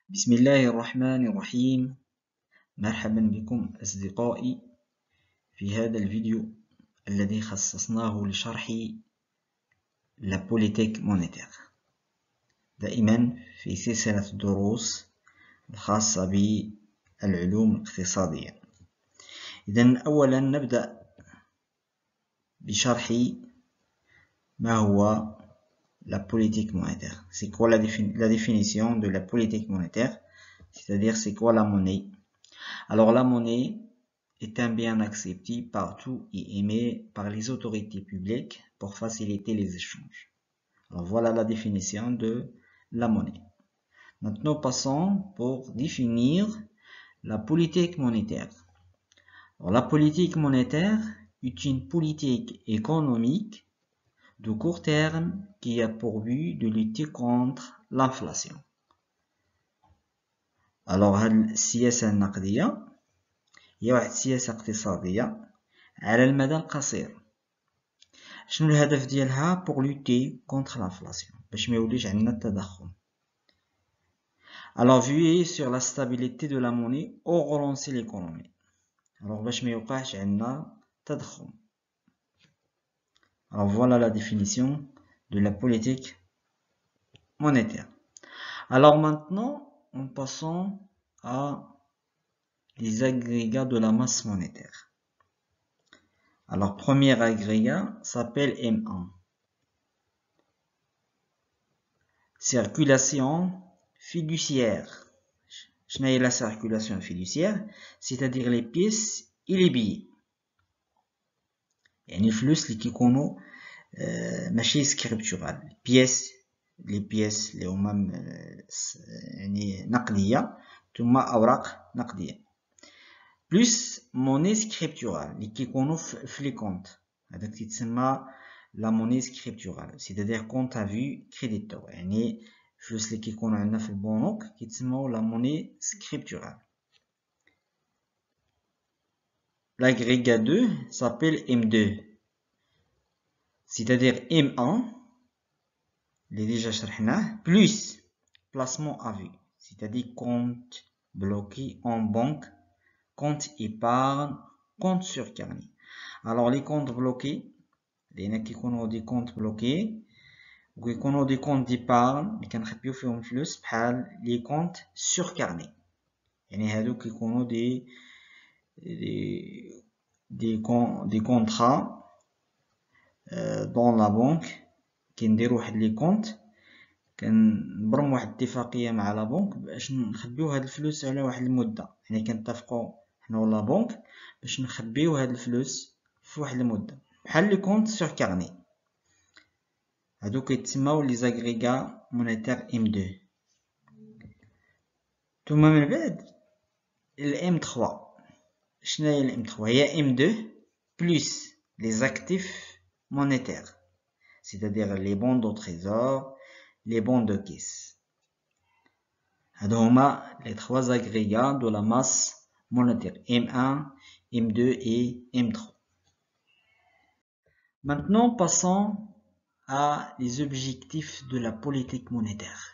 بسم الله الرحمن الرحيم. مرحبا بكم أصدقائي في هذا الفيديو الذي خصصناه لشرح la politique monétaire. دائما في سلسلة الدروس الخاصة بالعلوم الاقتصادية. إذن أولا نبدأ بشرح ما هو la politique monétaire. C'est quoi la définition de la politique monétaire? C'est-à-dire c'est quoi la monnaie? Alors la monnaie est un bien accepté partout et aimé par les autorités publiques pour faciliter les échanges. Alors voilà la définition de la monnaie. Maintenant passons pour définir la politique monétaire. Alors, la politique monétaire est une politique économique de court terme qui a pour but de lutter contre l'inflation. Alors السياسة النقدية هي واحد السياسة اقتصادية على المدى القصير. شنو الهدف ديالها؟ pour lutter contre l'inflation، باش ما يوليش عندنا التضخم. Alors veiller sur la stabilité de la monnaie ou relancer l'économie. Alors باش ما يوقعش عندنا تضخم. Alors voilà la définition de la politique monétaire. Alors maintenant, en passant à les agrégats de la masse monétaire. Alors, premier agrégat s'appelle M1. Circulation fiduciaire. Je n'ai la circulation fiduciaire, c'est-à-dire les pièces et les billets. يعني الفلوس اللي كيكونوا ماشي سكريبتورال. les pièces اللي هما يعني نقدية ثم أوراق نقدية. plus monnaie scripturale اللي كيكونوا في لي كونت. هذاك تيتسمى la monnaie scripturale، c'est-à-dire compte à vue créditeur. يعني الفلوس اللي كيكونوا عندنا في البنوك كيتسموا la monnaie scripturale. L'agrégat 2 s'appelle M2, c'est-à-dire M1 اللي ديجا شرحناه plus placement à vue، c'est-à-dire compte bloqué en banque, compte épargne, compte sur carnet. Alors les comptes bloqués لأن كيكونوا دي comptes bloqués وكيكونوا دي comptes d'épargne اللي كنخبيو فيهم فلوس بحال لي comptes sur carnet. يعني هادو كيكونوا دي contrats dans la banque. كنديرو واحد لي كونت، كنبرم واحد الاتفاقيه مع لا بنك باش نخبيو هاد الفلوس على واحد المده. يعني كنتفقوا حنا ولا بنك باش نخبيو هاد الفلوس في واحد المده بحال لي كونت سور كارني. هادو كيتسماو لي زاغريغا مونيتير M2. ثم من بعد الام 3. شنو هي الام 3؟ هي M2 plus les actifs monétaires، c'est-à-dire les bons de trésor, les bons de caisse. هادو هما les trois agrégats de la masse monétaire M1, M2 et M3. Maintenant passons à les objectifs de la politique monétaire.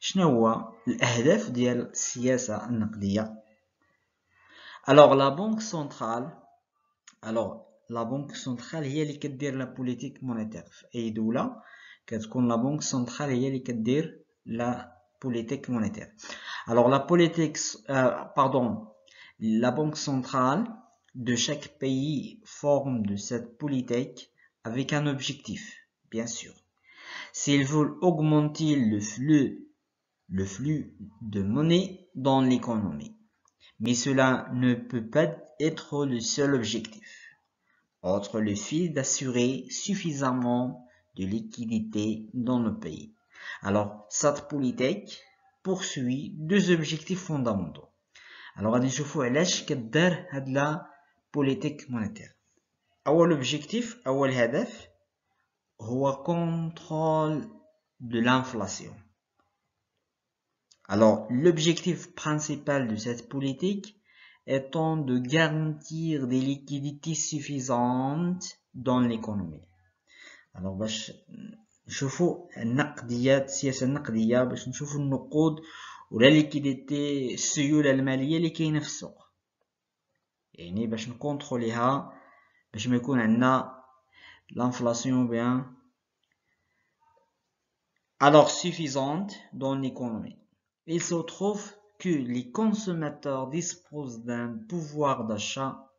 شنو هو الأهداف ديال السياسة النقدية؟ Alors la banque centrale هي اللي كدير لا بوليتيك مونيتير. في أي دولة كتكون لا بنك سنترال هي اللي كدير لا politique monétaire. Alors la banque centrale de chaque pays forme de cette politique avec un objectif, bien sûr. S'ils veulent augmenter le flux de monnaie dans l'économie. Mais cela ne peut pas être le seul objectif. Outre le fait d'assurer suffisamment de liquidité dans le pays. Alors, cette politique poursuit deux objectifs fondamentaux. Alors, غادي نشوفوا علاش كدار هاد لا politique monétaire. أول objectif، أول هدف هو contrôle de l'inflation. Alors, l'objectif principal de cette politique étant de garantir des liquidités suffisantes dans l'économie. Alors باش نشوفوا النقديات، السياسة النقدية باش نشوفوا النقود ولا ليكيديتي السيولة المالية اللي كاينة في السوق، يعني باش نكونتروليها باش ما يكون عندنا l'inflation bien alors suffisante dans l'économie. Il se trouve que les consommateurs disposent d'un pouvoir d'achat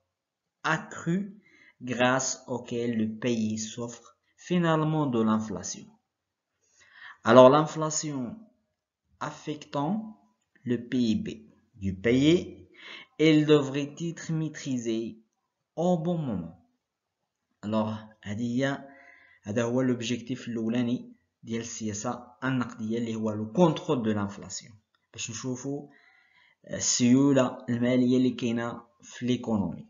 accru grâce auquel le pays souffre finalement de l'inflation. Alors l'inflation affectant le PIB du pays, elle devrait être maîtrisée au bon moment. Alors هذا هو l'objectif الأولاني ديال السياسة النقدية اللي هو لو كونترول دو لانفلاسيون، باش نشوفوا السيولة المالية اللي كاينة في ليكونومي.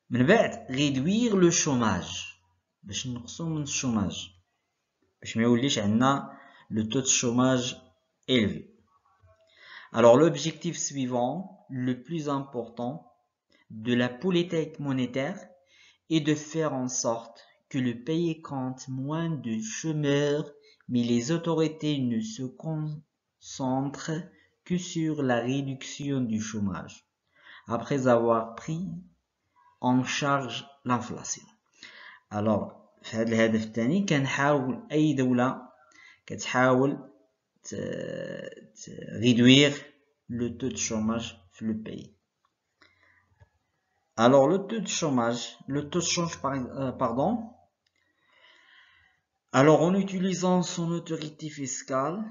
من بعد غيدوير لو شوماج، باش نقصو من الشوماج باش ما يوليش عندنا لو تو دو شوماج élevé. Alors l'objectif suivant, le plus important de la politique monétaire est de faire en sorte que le pays compte moins de chômeurs, mais les autorités ne se concentrent que sur la réduction du chômage, après avoir pris en charge l'inflation. Alors, في هذا الهدف الثاني كنحاول أي دولة كتحاول réduire le taux de chômage في le pays. Alors le taux de chômage, pardon. Alors en utilisant son autorité fiscale,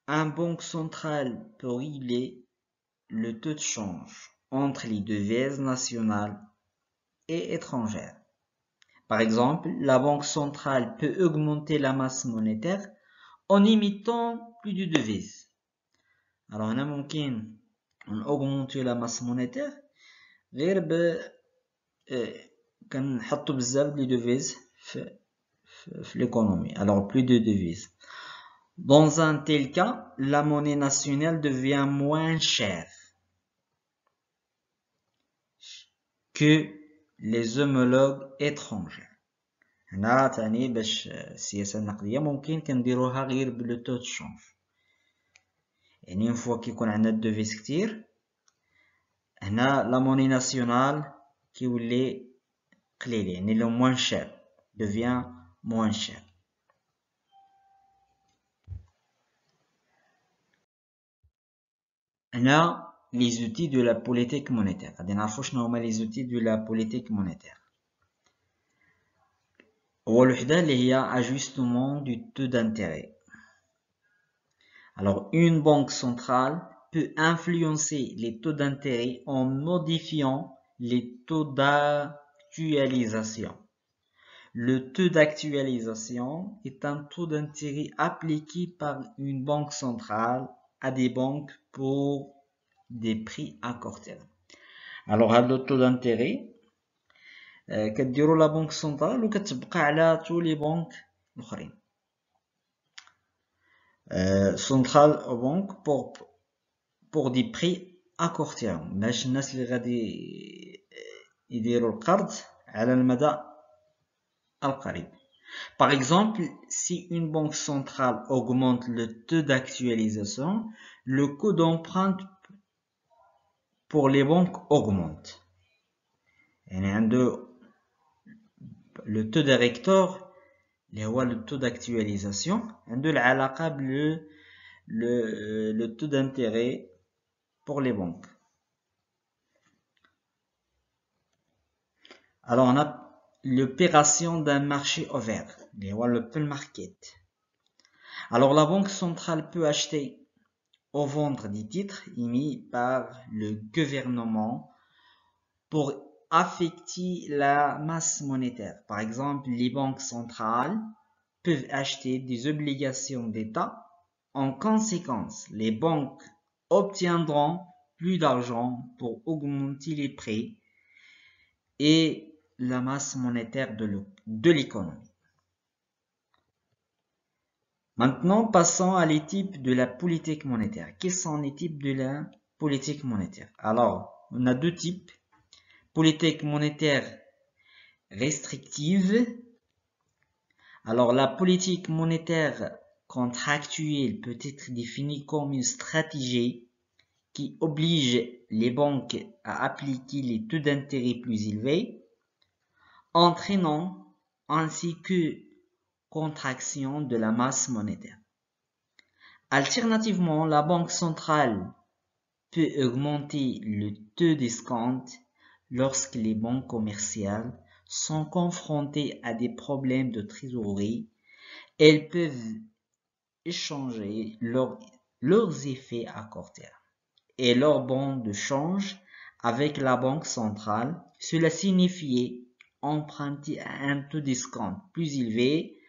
un banque centrale peut réguler le taux de change entre les devises nationales et étrangères. Par exemple, la banque centrale peut augmenter la masse monétaire en émettant plus de devises. Alors on a ممكن augmenter la masse monétaire غير كنحطوا بزاف لي devises في l'économie. Alors plus de devises. Dans un tel cas, la monnaie nationale devient moins chère que les homologues étrangers. هنا تاني باش السياسة النقدية ممكن كنديروها غير بلو تو دو شونج، يعني اون فوا كيكون عندنا الدوفيز كتير هنا لا موني ناسيونال كيولي قليل، يعني لو موان شير devient moins cher. هنا les outils de la politique monétaire. غادي نعرفوا شنو هما les outils de la politique monétaire. هو الوحدة اللي هي ajustement du taux d'intérêt. Alors une banque centrale peut influencer les taux d'intérêt en modifiant les taux d'actualisation. Le taux d'actualisation est un taux d'intérêt appliqué par une banque centrale à des banques pour des prix à court terme. Alors, le taux d'intérêt, كديروا la banque centrale وكتبقى على tous les banques الآخرين. Central banque pour des prix à court terme. باش الناس اللي غادي يديروا القرض على المدى القريب. Par exemple, si une banque centrale augmente le taux d'actualisation, le coût d'emprunt pour les banques augmente. Le taux directeur, le taux d'actualisation, le taux d'intérêt pour les banques. Alors, on a l'opération d'un marché ouvert, le open market. Alors la banque centrale peut acheter ou vendre des titres émis par le gouvernement pour affecter la masse monétaire. Par exemple, les banques centrales peuvent acheter des obligations d'État. En conséquence, les banques obtiendront plus d'argent pour augmenter les prix et la masse monétaire de l'économie. Maintenant, passons à les types de la politique monétaire. Quels sont les types de la politique monétaire? Alors, on a deux types. Politique monétaire restrictive. Alors, la politique monétaire contractuelle peut être définie comme une stratégie qui oblige les banques à appliquer les taux d'intérêt plus élevés, entraînant ainsi que contraction de la masse monétaire. Alternativement, la Banque centrale peut augmenter le taux d'escompte lorsque les banques commerciales sont confrontées à des problèmes de trésorerie. Elles peuvent échanger leurs effets à court terme et leurs bons de change avec la Banque centrale. Cela signifiait emprunter à un taux d'escompte plus élevé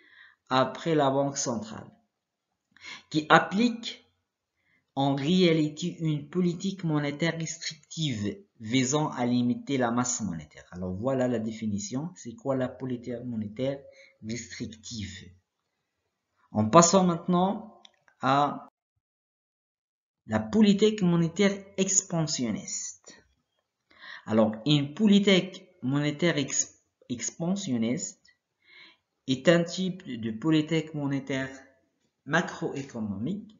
après la Banque centrale, qui applique en réalité une politique monétaire restrictive visant à limiter la masse monétaire. Alors voilà la définition. C'est quoi la politique monétaire restrictive? En passant maintenant à la politique monétaire expansionniste. Alors, une politique monétaire expansionniste est un type de politique monétaire macroéconomique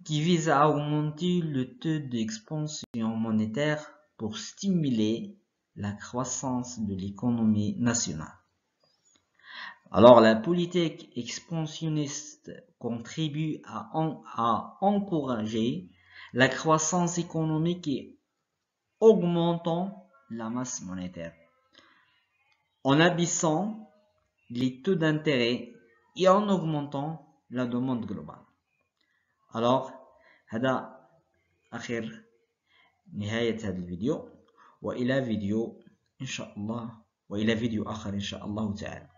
qui vise à augmenter le taux d'expansion monétaire pour stimuler la croissance de l'économie nationale. Alors, la politique expansionniste contribue à encourager la croissance économique et augmentant la masse monétaire, en abaissant les taux d'intérêt et en augmentant la demande globale. Alors, هذا آخر نهاية هذا الفيديو، وإلى فيديو إن شاء الله، وإلى فيديو آخر إن شاء الله تعالى.